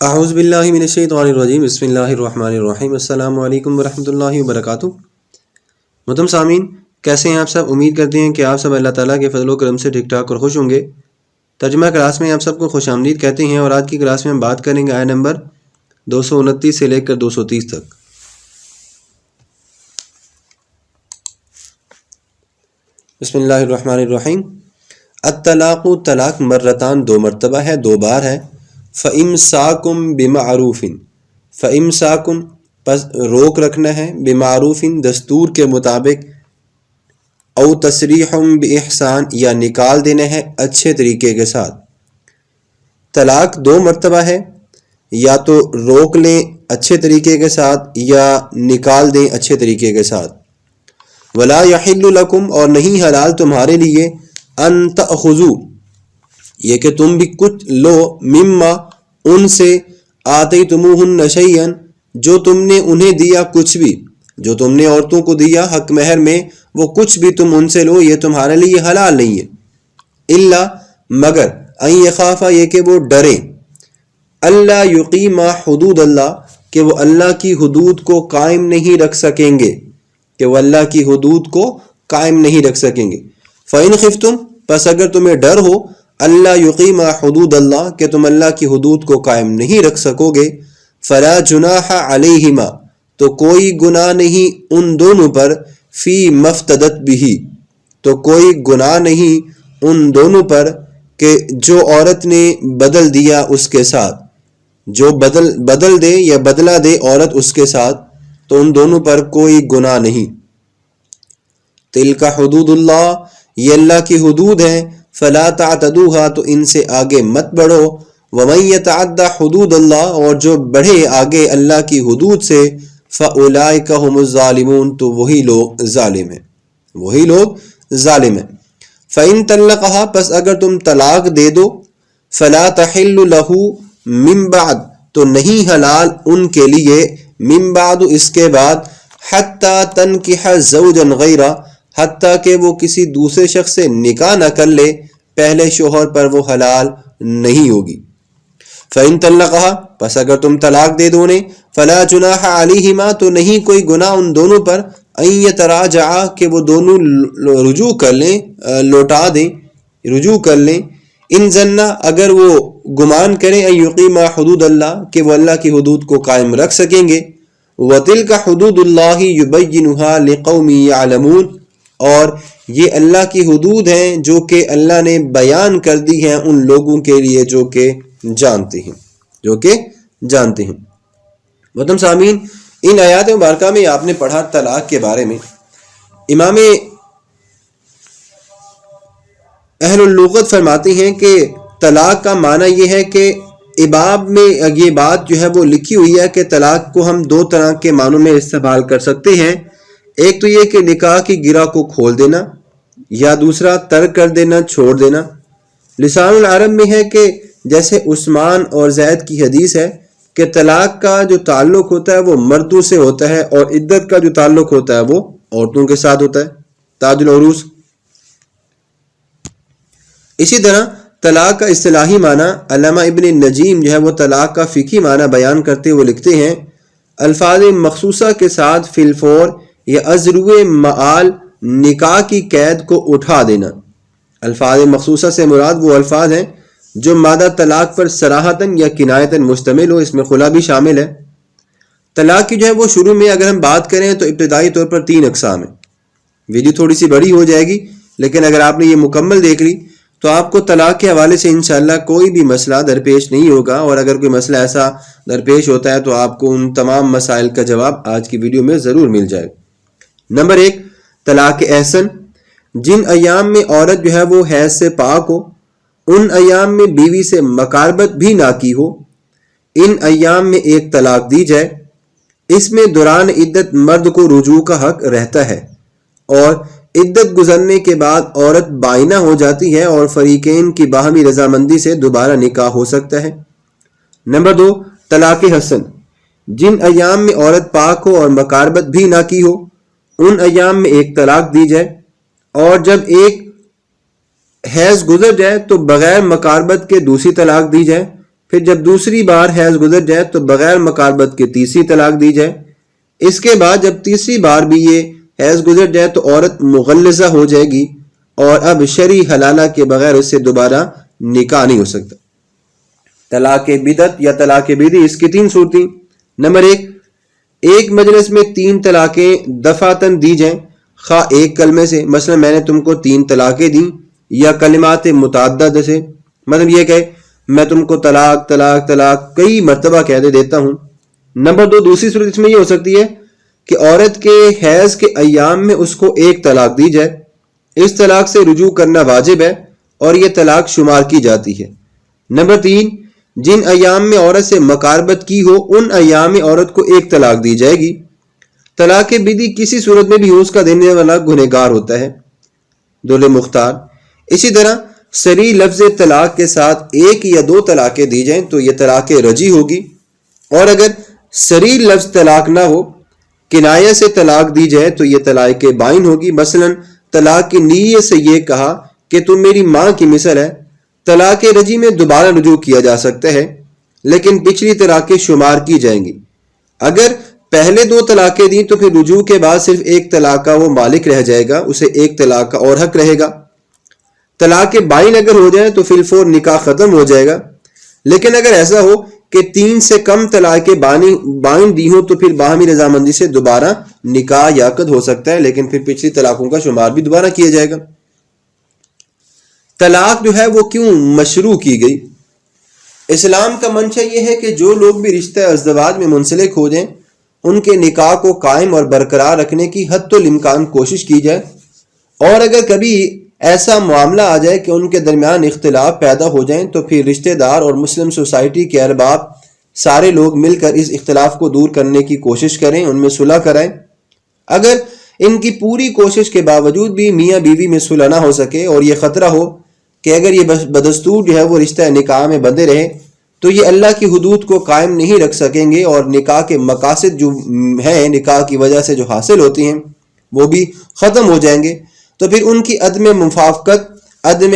اعوذ باللہ من الشیطان الرجیم بسم اللہ الرحمن الرحیم السلام علیکم ورحمۃ اللہ وبرکاتہ۔ محترم سامعین، کیسے ہیں آپ سب؟ امید کرتے ہیں کہ آپ سب اللہ تعالیٰ کے فضل و کرم سے ٹھیک ٹھاک اور خوش ہوں گے۔ ترجمہ کلاس میں آپ سب کو خوش آمدید کہتے ہیں، اور آج کی کلاس میں ہم بات کریں گے آیت نمبر 229 سے لے کر 230 تک۔ بسم اللہ الرحمن الرحیم۔ الطلاق، طلاق مرتان، دو مرتبہ ہے، دو بار ہے۔ فَإِمْسَاكُمْ بِمَعْرُوفٍ، فَإِمْسَاكُمْ پس روک رکھنا ہے، بِمَعْرُوفٍ دستور کے مطابق، او تسریحٌ بِإِحْسان یا نکال دینا ہے اچھے طریقے کے ساتھ۔ طلاق دو مرتبہ ہے، یا تو روک لیں اچھے طریقے کے ساتھ یا نکال دیں اچھے طریقے کے ساتھ۔ وَلَا يَحِلُّ لَكُمْ اور نہیں حلال تمہارے لیے، أَن تَأْخُذُوا یہ کہ تم بھی کچھ لو، مما ان سے، آتیتموہن شیئا جو تم نے انہیں دیا کچھ بھی، جو تم نے عورتوں کو دیا حق مہر میں، وہ کچھ بھی تم ان سے لو، یہ تمہارے لیے حلال نہیں ہے۔ الا مگر، ان یخافا یہ کہ وہ ڈریں، اللہ یقیما حدود اللہ کہ وہ اللہ کی حدود کو قائم نہیں رکھ سکیں گے، کہ وہ اللہ کی حدود کو قائم نہیں رکھ سکیں گے۔ فَإِنْ خِفْتُمْ پس اگر تمہیں ڈر ہو، اللہ یقیم حدود اللہ کہ تم اللہ کی حدود کو قائم نہیں رکھ سکو گے، فلا جناح علیہما تو کوئی گناہ نہیں ان دونوں پر، فی مفتدت بھی تو کوئی گناہ نہیں ان دونوں پر، کہ جو عورت نے بدل دیا اس کے ساتھ، جو بدل دے یا بدلہ دے عورت اس کے ساتھ، تو ان دونوں پر کوئی گناہ نہیں۔ تلک حدود اللہ یہ اللہ کی حدود ہیں، فلا تعتدوها تو ان سے آگے مت بڑھو، ومن یتعد حدود اللہ اور جو بڑھے آگے اللہ کی حدود سے، فاولئک هم الظالمون تو وہی لوگ ظالم ہیں، وہی لوگ ظالم ہیں۔ فإن طلقها پس اگر تم طلاق دے دو، فلا تحل له من بعد تو نہیں حلال ان کے لیے، من بعد اس کے بعد، حتی تنکح زوجا غیرہ حتیٰ کہ وہ کسی دوسرے شخص سے نکاح نہ کر لے، پہلے شوہر پر وہ حلال نہیں ہوگی۔ فَإِن طَلَّقَهَا پس اگر تم طلاق دے دو انہیں، فَلَا جُنَاحَ عَلَيْهِمَا تو نہیں کوئی گناہ ان دونوں پر، أَن يَتَرَاجَعَا کہ وہ دونوں رجوع کر لیں، لوٹا دیں، رجوع کر لیں، ان ظنّا اگر وہ گمان کریں، أَن يُقِيمَا حُدُودَ اللَّهِ کہ وہ اللہ کی حدود کو قائم رکھ سکیں گے۔ وَتِلْكَ حُدُودُ اللَّهِ يُبَيِّنُهَا لِقَوْمٍ يَعْلَمُونَ اور یہ اللہ کی حدود ہیں جو کہ اللہ نے بیان کر دی ہیں ان لوگوں کے لیے جو کہ جانتے ہیں، جو کہ جانتے ہیں۔ محترم سامعین، ان آیات مبارکہ میں آپ نے پڑھا طلاق کے بارے میں۔ امام اہل اللغت فرماتے ہیں کہ طلاق کا معنی یہ ہے کہ اباب میں یہ بات جو ہے وہ لکھی ہوئی ہے کہ طلاق کو ہم دو طرح کے معنوں میں استعمال کر سکتے ہیں۔ ایک تو یہ کہ نکاح کی گرہ کو کھول دینا، یا دوسرا ترک کر دینا، چھوڑ دینا۔ لسان العرب میں ہے کہ جیسے عثمان اور زید کی حدیث ہے کہ طلاق کا جو تعلق ہوتا ہے وہ مردوں سے ہوتا ہے، اور عدت کا جو تعلق ہوتا ہے وہ عورتوں کے ساتھ ہوتا ہے۔ تاج العروس۔ اسی طرح طلاق کا اصطلاحی معنی علامہ ابن نجیم جو ہے وہ طلاق کا فقہی معنی بیان کرتے ہوئے لکھتے ہیں، الفاظ مخصوصہ کے ساتھ فی الفور یا ازروِ معال نکاح کی قید کو اٹھا دینا۔ الفاظ مخصوصہ سے مراد وہ الفاظ ہیں جو مادہ طلاق پر صراحتاً یا کنایتاً مشتمل ہو، اس میں خلا بھی شامل ہے۔ طلاق کی جو ہے وہ شروع میں اگر ہم بات کریں تو ابتدائی طور پر 3 اقسام ہیں۔ ویڈیو تھوڑی سی بڑی ہو جائے گی، لیکن اگر آپ نے یہ مکمل دیکھ لی تو آپ کو طلاق کے حوالے سے انشاءاللہ کوئی بھی مسئلہ درپیش نہیں ہوگا، اور اگر کوئی مسئلہ ایسا درپیش ہوتا ہے تو آپ کو ان تمام مسائل کا جواب آج کی ویڈیو میں ضرور مل جائے گا۔ نمبر 1، طلاق احسن، جن ایام میں عورت جو ہے وہ حیض سے پاک ہو، ان ایام میں بیوی سے مقاربت بھی نہ کی ہو، ان ایام میں ایک طلاق دی جائے۔ اس میں دوران عدت مرد کو رجوع کا حق رہتا ہے، اور عدت گزرنے کے بعد عورت بائنہ ہو جاتی ہے اور فریقین کی باہمی رضامندی سے دوبارہ نکاح ہو سکتا ہے۔ نمبر 2، طلاق حسن، جن ایام میں عورت پاک ہو اور مقاربت بھی نہ کی ہو، ان ایام میں ایک طلاق دی جائے، اور جب ایک حیض گزر جائے تو بغیر مقاربت کے دوسری طلاق دی جائے، پھر جب دوسری بار حیض گزر جائے تو بغیر مقاربت کے تیسری طلاق دی جائے۔ اس کے بعد جب تیسری بار بھی یہ حیض گزر جائے تو عورت مغلظہ ہو جائے گی اور اب شرعی حلالہ کے بغیر اس سے دوبارہ نکاح نہیں ہو سکتا۔ طلاق بدعت یا طلاق بدعی، اس کی 3 صورتیں۔ نمبر 1، ایک مجلس میں 3 طلاقیں دفعتاً دی جائیں، خواہ ایک کلمے سے، مثلا میں نے تم کو 3 طلاقیں دیں، یا کلمات متعدد سے، مطلب یہ کہ میں تم کو طلاق طلاق طلاق کئی مرتبہ کہہ دیتا ہوں۔ نمبر 2، دوسری صورت اس میں یہ ہو سکتی ہے کہ عورت کے حیض کے ایام میں اس کو 1 طلاق دی جائے، اس طلاق سے رجوع کرنا واجب ہے اور یہ طلاق شمار کی جاتی ہے۔ نمبر 3، جن ایام میں عورت سے مقاربت کی ہو ان ایام میں عورت کو 1 طلاق دی جائے گی۔ طلاق بدعی کسی صورت میں بھی ہو اس کا دینے والا گنہگار ہوتا ہے، دول مختار۔ اسی طرح صریح لفظ طلاق کے ساتھ 1 یا 2 طلاقیں دی جائیں تو یہ طلاق رجعی ہوگی، اور اگر صریح لفظ طلاق نہ ہو، کنایہ سے طلاق دی جائے تو یہ طلاق بائن ہوگی۔ مثلا طلاق کی نیت سے یہ کہا کہ تم میری ماں کی مثل ہے، طلاق رجعی میں دوبارہ رجوع کیا جا سکتا ہے لیکن پچھلی طلاقیں شمار کی جائیں گی۔ اگر پہلے 2 طلاقیں دیں تو پھر رجوع کے بعد صرف 1 طلاق کا وہ مالک رہ جائے گا، اسے 1 طلاق کا اور حق رہے گا۔ طلاق بائن اگر ہو جائے تو فی الفور نکاح ختم ہو جائے گا، لیکن اگر ایسا ہو کہ 3 سے کم طلاقیں بائن دی ہوں تو پھر باہمی رضامندی سے دوبارہ نکاح یا عقد ہو سکتا ہے، لیکن پھر پچھلی طلاقوں کا شمار بھی دوبارہ کیا جائے گا۔ طلاق جو ہے وہ کیوں مشروع کی گئی؟ اسلام کا منشا یہ ہے کہ جو لوگ بھی رشتہ ازدواج میں منسلک ہو جائیں ان کے نکاح کو قائم اور برقرار رکھنے کی حتی الامکان کوشش کی جائے، اور اگر کبھی ایسا معاملہ آ جائے کہ ان کے درمیان اختلاف پیدا ہو جائیں تو پھر رشتہ دار اور مسلم سوسائٹی کے ارباب سارے لوگ مل کر اس اختلاف کو دور کرنے کی کوشش کریں، ان میں صلح کرائیں۔ اگر ان کی پوری کوشش کے باوجود بھی میاں بیوی میں صلح نہ ہو سکے اور یہ خطرہ ہو کہ اگر یہ بدستور جو ہے وہ رشتہ نکاح میں بندھے رہے تو یہ اللہ کی حدود کو قائم نہیں رکھ سکیں گے، اور نکاح کے مقاصد جو ہیں نکاح کی وجہ سے جو حاصل ہوتی ہیں وہ بھی ختم ہو جائیں گے۔ تو پھر ان کی عدم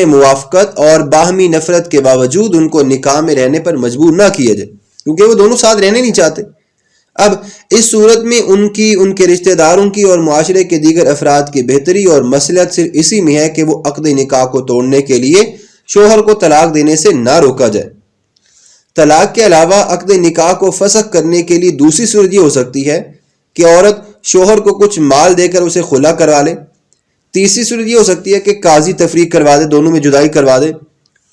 موافقت اور باہمی نفرت کے باوجود ان کو نکاح میں رہنے پر مجبور نہ کیا جائے، کیونکہ وہ دونوں ساتھ رہنے نہیں چاہتے۔ اب اس صورت میں ان کے رشتہ داروں کی اور معاشرے کے دیگر افراد کی بہتری اور مصلحت صرف اسی میں ہے کہ وہ عقد نکاح کو توڑنے کے لیے شوہر کو طلاق دینے سے نہ روکا جائے۔ طلاق کے علاوہ عقد نکاح کو فسخ کرنے کے لیے دوسری صورت یہ ہو سکتی ہے کہ عورت شوہر کو کچھ مال دے کر اسے خلا کروا لے۔ تیسری صورت یہ ہو سکتی ہے کہ قاضی تفریق کروا دے، دونوں میں جدائی کروا دے۔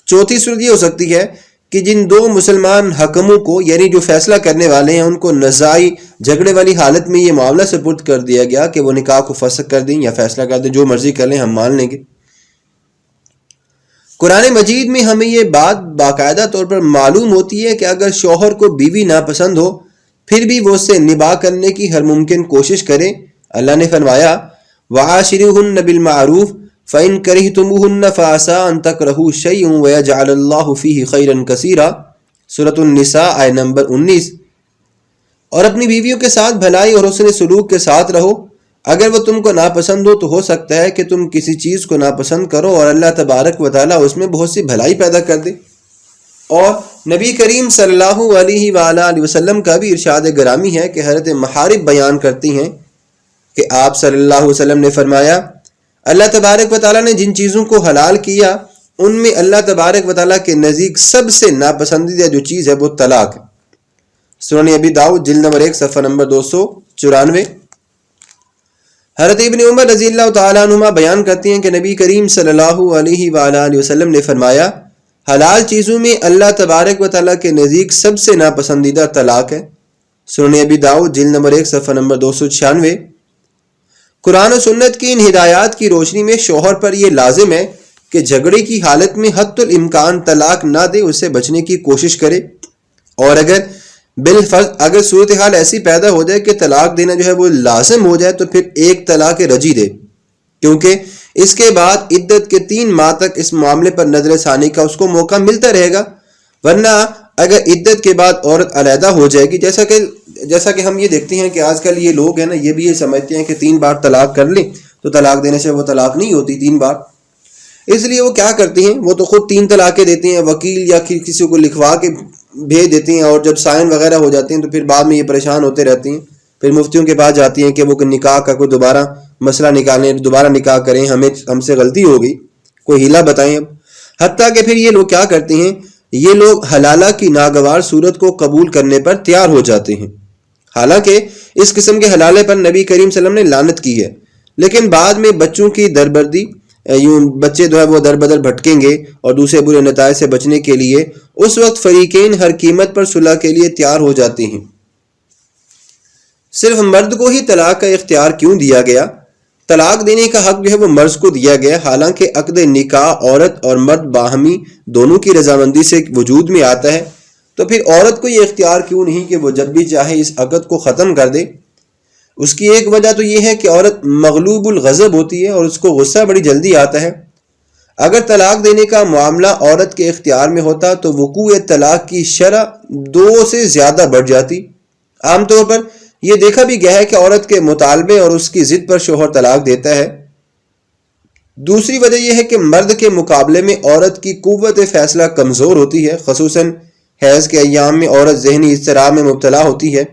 چوتھی صورت یہ ہو سکتی ہے کہ جن 2 مسلمان حکموں کو، یعنی جو فیصلہ کرنے والے ہیں، ان کو نزاعی جھگڑے والی حالت میں یہ معاملہ سپرد کر دیا گیا کہ وہ نکاح کو فسخ کر دیں یا فیصلہ کر دیں، جو مرضی کر لیں ہم مان لیں گے۔ قرآن مجید میں ہمیں یہ بات باقاعدہ طور پر معلوم ہوتی ہے کہ اگر شوہر کو بیوی ناپسند ہو پھر بھی وہ اس سے نباہ کرنے کی ہر ممکن کوشش کرے۔ اللہ نے فرمایا وَعَاشِرُوهُنَّ بِالْمَعْرُوفِ فَإِن كَرِهْتُمُوهُنَّ فَعَسَىٰ أَن تَكْرَهُوا شَيْئًا وَيَجْعَلَ اللَّهُ فِيهِ خَيْرًا كَثِيرًا، سورۃ النساء آیت نمبر 19۔ اور اپنی بیویوں کے ساتھ بھلائی اور حسن سلوک کے ساتھ رہو، اگر وہ تم کو ناپسند ہو تو ہو سکتا ہے کہ تم کسی چیز کو ناپسند کرو اور اللہ تبارک و تعالیٰ اس میں بہت سی بھلائی پیدا کر دے۔ اور نبی کریم صلی اللہ علیہ وآلہ وسلم کا بھی ارشاد گرامی ہے کہ حضرت محارب بیان کرتی ہیں کہ آپ صلی اللہ علیہ وسلم نے فرمایا اللہ تبارک و تعالیٰ نے جن چیزوں کو حلال کیا ان میں اللہ تبارک و تعالیٰ کے نزدیک سب سے ناپسندیدہ جو چیز ہے وہ طلاق ہے۔ سنن ابی داؤد جلد نمبر 1 صفحہ نمبر 294۔ حضرت ابن عمر رضی اللہ تعالیٰ عنہما بیان کرتی ہیں کہ نبی کریم صلی اللہ علیہ وآلہ وسلم نے فرمایا حلال چیزوں میں اللہ تبارک و تعالیٰ کے نزدیک سب سے ناپسندیدہ طلاق ہے۔ سنن ابی داؤد جلد نمبر 1 صفحہ نمبر 296۔ قرآن و سنت کی ان ہدایات کی روشنی میں شوہر پر یہ لازم ہے کہ جھگڑے کی حالت میں حتی الامکان طلاق نہ دے، اس سے بچنے کی کوشش کرے، اور اگر صورتحال ایسی پیدا ہو جائے کہ طلاق دینا جو ہے وہ لازم ہو جائے تو پھر 1 طلاق رجعی دے، کیونکہ اس کے بعد عدت کے 3 ماہ تک اس معاملے پر نظر ثانی کا اس کو موقع ملتا رہے گا، ورنہ اگر عدت کے بعد عورت علیحدہ ہو جائے گی، جیسا کہ ہم یہ دیکھتے ہیں کہ آج کل یہ لوگ ہیں نا، یہ بھی یہ سمجھتے ہیں کہ 3 بار طلاق کر لیں تو طلاق دینے سے وہ طلاق نہیں ہوتی 3 بار، اس لیے وہ کیا کرتے ہیں، وہ تو خود 3 طلاقیں دیتے ہیں، وکیل یا کسی کو لکھوا کے بھیج دیتی ہیں اور جب سائن وغیرہ ہو جاتی ہیں تو پھر بعد میں یہ پریشان ہوتے رہتی ہیں، پھر مفتیوں کے پاس جاتی ہیں کہ وہ نکاح کا کوئی دوبارہ مسئلہ نکالیں، دوبارہ نکاح کریں، ہم سے غلطی ہو گئی، کوئی ہیلا بتائیں اب۔ حتیٰ کہ پھر یہ لوگ کیا کرتے ہیں، یہ لوگ حلالہ کی ناگوار صورت کو قبول کرنے پر تیار ہو جاتے ہیں، حالانکہ اس قسم کے حلالے پر نبی کریم صلی اللہ علیہ وسلم نے لعنت کی ہے، لیکن بعد میں بچوں کی دربردی، یوں بچے جو ہے وہ در بدر بھٹکیں گے اور دوسرے برے نتائج سے بچنے کے لیے اس وقت فریقین ہر قیمت پر صلح کے لیے تیار ہو جاتے ہیں۔ صرف مرد کو ہی طلاق کا اختیار کیوں دیا گیا؟ طلاق دینے کا حق جو ہے وہ مرد کو دیا گیا، حالانکہ عقد نکاح عورت اور مرد باہمی دونوں کی رضامندی سے وجود میں آتا ہے، تو پھر عورت کو یہ اختیار کیوں نہیں کہ وہ جب بھی چاہے اس عقد کو ختم کر دے؟ اس کی ایک وجہ تو یہ ہے کہ عورت مغلوب الغضب ہوتی ہے اور اس کو غصہ بڑی جلدی آتا ہے۔ اگر طلاق دینے کا معاملہ عورت کے اختیار میں ہوتا تو وقوع طلاق کی شرح 2 سے زیادہ بڑھ جاتی۔ عام طور پر یہ دیکھا بھی گیا ہے کہ عورت کے مطالبے اور اس کی ضد پر شوہر طلاق دیتا ہے۔ دوسری وجہ یہ ہے کہ مرد کے مقابلے میں عورت کی قوت فیصلہ کمزور ہوتی ہے، خصوصاً حیض کے ایام میں عورت ذہنی اضطراب میں مبتلا ہوتی ہے،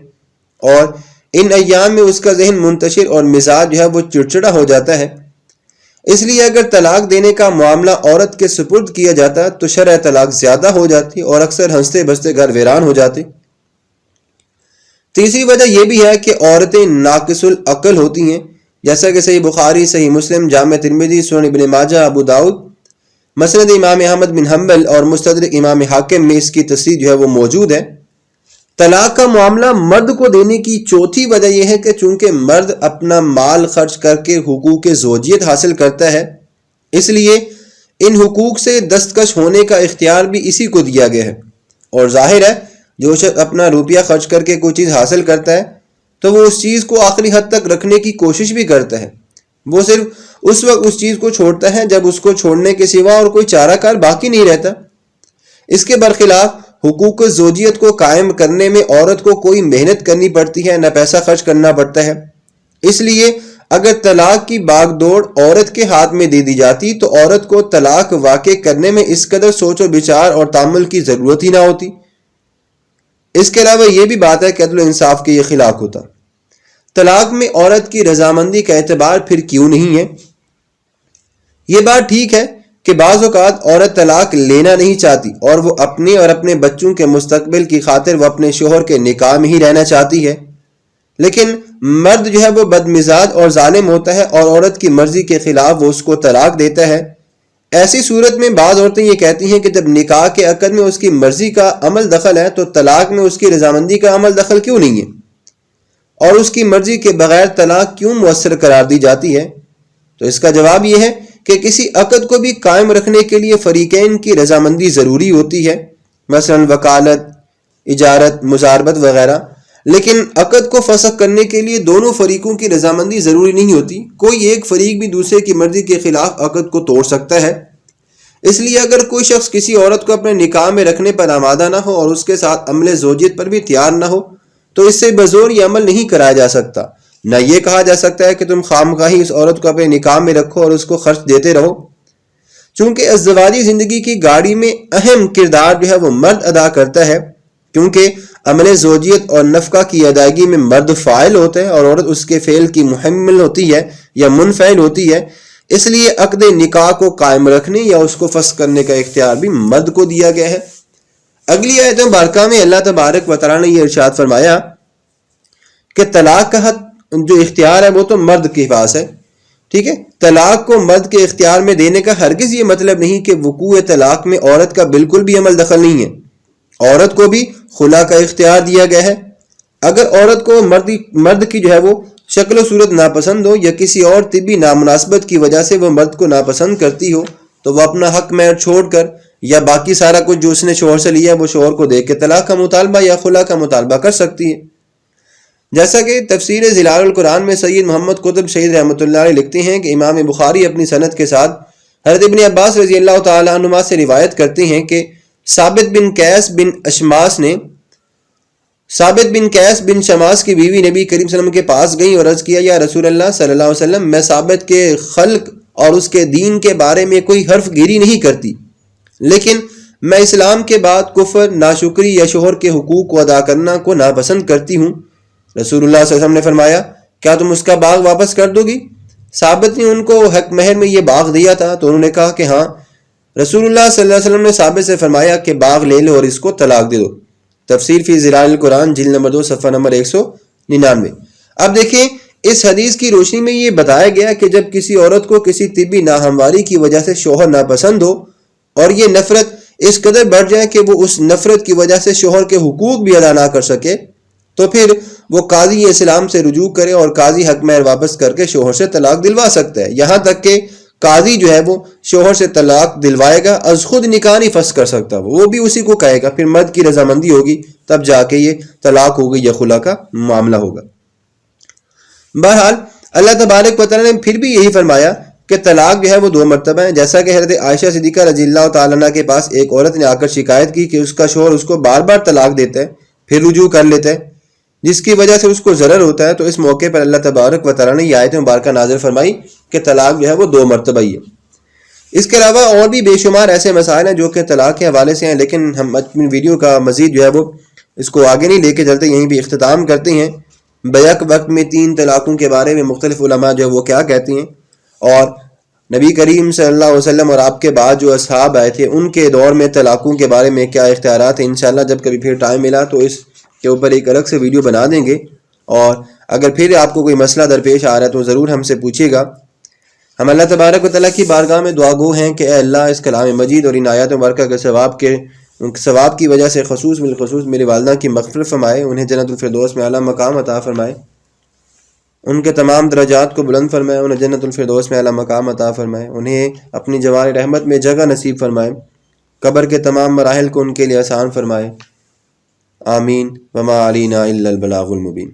اور ان ایام میں اس کا ذہن منتشر اور مزاج جو ہے وہ چڑچڑا ہو جاتا ہے۔ اس لیے اگر طلاق دینے کا معاملہ عورت کے سپرد کیا جاتا تو شرح طلاق زیادہ ہو جاتی اور اکثر ہنستے بستے گھر ویران ہو جاتے۔ تیسری وجہ یہ بھی ہے کہ عورتیں ناقص العقل ہوتی ہیں، جیسا کہ صحیح بخاری، صحیح مسلم، جامع ترمذی، سنن ابن ماجہ، ابو داؤد، مسند امام احمد بن حنبل اور مستدرک امام حاکم میں اس کی تصریح جو ہے وہ موجود ہے۔ طلاق کا معاملہ مرد کو دینے کی چوتھی وجہ یہ ہے کہ چونکہ مرد اپنا مال خرچ کر کے حقوق زوجیت حاصل کرتا ہے، اس لیے ان حقوق سے دستکش ہونے کا اختیار بھی اسی کو دیا گیا ہے، اور ظاہر ہے جو شخص اپنا روپیہ خرچ کر کے کوئی چیز حاصل کرتا ہے تو وہ اس چیز کو آخری حد تک رکھنے کی کوشش بھی کرتا ہے، وہ صرف اس وقت اس چیز کو چھوڑتا ہے جب اس کو چھوڑنے کے سوا اور کوئی چارہ کار باقی نہیں رہتا۔ اس کے برخلاف حقوق زوجیت کو قائم کرنے میں عورت کو کوئی محنت کرنی پڑتی ہے، نہ پیسہ خرچ کرنا پڑتا ہے۔ اس لیے اگر طلاق کی باغ دوڑ عورت کے ہاتھ میں دے دی جاتی تو عورت کو طلاق واقع کرنے میں اس قدر سوچ و بچار اور تامل کی ضرورت ہی نہ ہوتی۔ اس کے علاوہ یہ بھی بات ہے کہ عدل و انصاف کے یہ خلاف ہوتا۔ طلاق میں عورت کی رضامندی کا اعتبار پھر کیوں نہیں ہے؟ یہ بات ٹھیک ہے کہ بعض اوقات عورت طلاق لینا نہیں چاہتی اور وہ اپنے اور اپنے بچوں کے مستقبل کی خاطر وہ اپنے شوہر کے نکاح میں ہی رہنا چاہتی ہے، لیکن مرد جو ہے وہ بد مزاج اور ظالم ہوتا ہے اور عورت کی مرضی کے خلاف وہ اس کو طلاق دیتا ہے۔ ایسی صورت میں بعض عورتیں یہ کہتی ہیں کہ جب نکاح کے عقد میں اس کی مرضی کا عمل دخل ہے تو طلاق میں اس کی رضامندی کا عمل دخل کیوں نہیں ہے، اور اس کی مرضی کے بغیر طلاق کیوں مؤثر قرار دی جاتی ہے؟ تو اس کا جواب یہ ہے کہ کسی عقد کو بھی قائم رکھنے کے لیے فریقین کی رضامندی ضروری ہوتی ہے، مثلا وکالت، اجارت، مزاربت وغیرہ، لیکن عقد کو فسخ کرنے کے لیے دونوں فریقوں کی رضامندی ضروری نہیں ہوتی۔ کوئی ایک فریق بھی دوسرے کی مرضی کے خلاف عقد کو توڑ سکتا ہے۔ اس لیے اگر کوئی شخص کسی عورت کو اپنے نکاح میں رکھنے پر آمادہ نہ ہو اور اس کے ساتھ عمل زوجیت پر بھی تیار نہ ہو تو اس سے بزور یہ عمل نہیں کرایا جا سکتا۔ نہ یہ کہا جا سکتا ہے کہ تم خامخواہی اس عورت کو اپنے نکاح میں رکھو اور اس کو خرچ دیتے رہو، چونکہ ازدواجی زندگی کی گاڑی میں اہم کردار جو ہے وہ مرد ادا کرتا ہے، کیونکہ عمل زوجیت اور نفقہ کی ادائیگی میں مرد فاعل ہوتا ہے اور عورت اس کے فعل کی محمل ہوتی ہے یا منفعل ہوتی ہے۔ اس لیے عقد نکاح کو قائم رکھنے یا اس کو فسخ کرنے کا اختیار بھی مرد کو دیا گیا ہے۔ اگلی آیت مبارکہ میں اللہ تبارک و تعالیٰ نے یہ ارشاد فرمایا کہ طلاق کا حق جو اختیار ہے وہ تو مرد کے پاس ہے، ٹھیک ہے۔ طلاق کو مرد کے اختیار میں دینے کا ہرگز یہ مطلب نہیں کہ وقوع طلاق میں عورت کا بالکل بھی عمل دخل نہیں ہے۔ عورت کو بھی خلا کا اختیار دیا گیا ہے۔ اگر عورت کو مرد کی جو ہے وہ شکل و صورت ناپسند ہو یا کسی اور طبی نامناسبت کی وجہ سے وہ مرد کو ناپسند کرتی ہو تو وہ اپنا حق مہر چھوڑ کر یا باقی سارا کچھ جو اس نے شوہر سے لیا وہ شوہر کو دے کے طلاق کا مطالبہ یا خلا کا مطالبہ کر سکتی ہے۔ جیسا کہ تفسیر ظلال القرآن میں سید محمد قطب شہید رحمۃ اللہ علیہ لکھتے ہیں کہ امام بخاری اپنی سند کے ساتھ حضرت ابن عباس رضی اللہ تعالیٰ عنہما سے روایت کرتے ہیں کہ ثابت بن قیس بن شماس کی بیوی نبی کریم صلی اللہ علیہ وسلم کے پاس گئیں اور عرض کیا، یا رسول اللہ صلی اللہ علیہ وسلم، میں ثابت کے خلق اور اس کے دین کے بارے میں کوئی حرف گیری نہیں کرتی، لیکن میں اسلام کے بعد کفر، ناشکری یا شوہر کے حقوق کو ادا کرنا کو ناپسند کرتی ہوں۔ رسول اللہ صلی اللہ علیہ وسلم نے فرمایا کیا تم اس کا باغ واپس کر دو گی؟ ثابت نے ان کو حق مہر میں یہ باغ دیا تھا تو انہوں نے کہا کہ ہاں۔ رسول اللہ صلی اللہ علیہ وسلم نے ثابت سے فرمایا کہ باغ لے لو اور اس کو طلاق دے دو۔ تفسیر فی ظلال القرآن جلد نمبر 2 صفحہ نمبر 199۔ اب دیکھیں اس حدیث کی روشنی میں یہ بتایا گیا کہ جب کسی عورت کو کسی طبی ناہمواری کی وجہ سے شوہر ناپسند ہو اور یہ نفرت اس قدر بڑھ جائے کہ وہ اس نفرت کی وجہ سے شوہر کے حقوق بھی ادا نہ کر سکے تو پھر وہ قاضی اسلام سے رجوع کرے اور قاضی حق مہر واپس کر کے شوہر سے طلاق دلوا سکتا ہے۔ یہاں تک کہ قاضی جو ہے وہ شوہر سے طلاق دلوائے گا، از خود نکاح نہیں فسخ کر سکتا، وہ بھی اسی کو کہے گا، پھر مرد کی رضامندی ہوگی تب جا کے یہ طلاق ہوگی یا خلا کا معاملہ ہوگا۔ بہرحال اللہ تبارک و تعالیٰ نے پھر بھی یہی فرمایا کہ طلاق جو ہے وہ 2 مرتبہ ہیں، جیسا کہ حضرت عائشہ صدیقہ رضی اللہ تعالیٰ عنہ کے پاس ایک عورت نے آ کر شکایت کی کہ اس کا شوہر اس کو بار بار طلاق دیتا ہے پھر رجوع کر لیتا ہے جس کی وجہ سے اس کو ضرر ہوتا ہے۔ تو اس موقع پر اللہ تبارک و تعالیٰ نے یہ آیت مبارکہ نازل فرمائی کہ طلاق جو ہے وہ 2 مرتبہ ہی ہے۔ اس کے علاوہ اور بھی بے شمار ایسے مسائل ہیں جو کہ طلاق کے حوالے سے ہیں، لیکن ہم اپنی ویڈیو کا مزید جو ہے وہ اس کو آگے نہیں لے کے چلتے، یہیں بھی اختتام کرتے ہیں۔ بیک وقت میں 3 طلاقوں کے بارے میں مختلف علماء جو ہے وہ کیا کہتے ہیں، اور نبی کریم صلی اللہ علیہ وسلم اور آپ کے بعد جو اصحاب آئے تھے ان کے دور میں طلاقوں کے بارے میں کیا اختیارات ہیں۔ انشاءاللہ جب کبھی پھر ٹائم ملا تو اس کے اوپر ایک الگ سے ویڈیو بنا دیں گے، اور اگر پھر آپ کو کوئی مسئلہ درپیش آ رہا ہے تو ضرور ہم سے پوچھیے گا۔ ہم اللہ تبارک و تعالیٰ کی بارگاہ میں دعا گو ہیں کہ اے اللہ اس کلام مجید اور ان آیات مبارکہ کے ثواب کی وجہ سے بالخصوص میری والدہ کی مغفرت فرمائے، انہیں جنت الفردوس میں اعلیٰ مقام عطا فرمائے، ان کے تمام درجات کو بلند فرمائے، انہیں جنت الفردوس میں اعلیٰ مقام عطا فرمائے، انہیں اپنی جوار رحمت میں جگہ نصیب فرمائے، قبر کے تمام مراحل کو ان کے لیے آسان فرمائے، آمین۔ وما علینا الا البلاغ المبین۔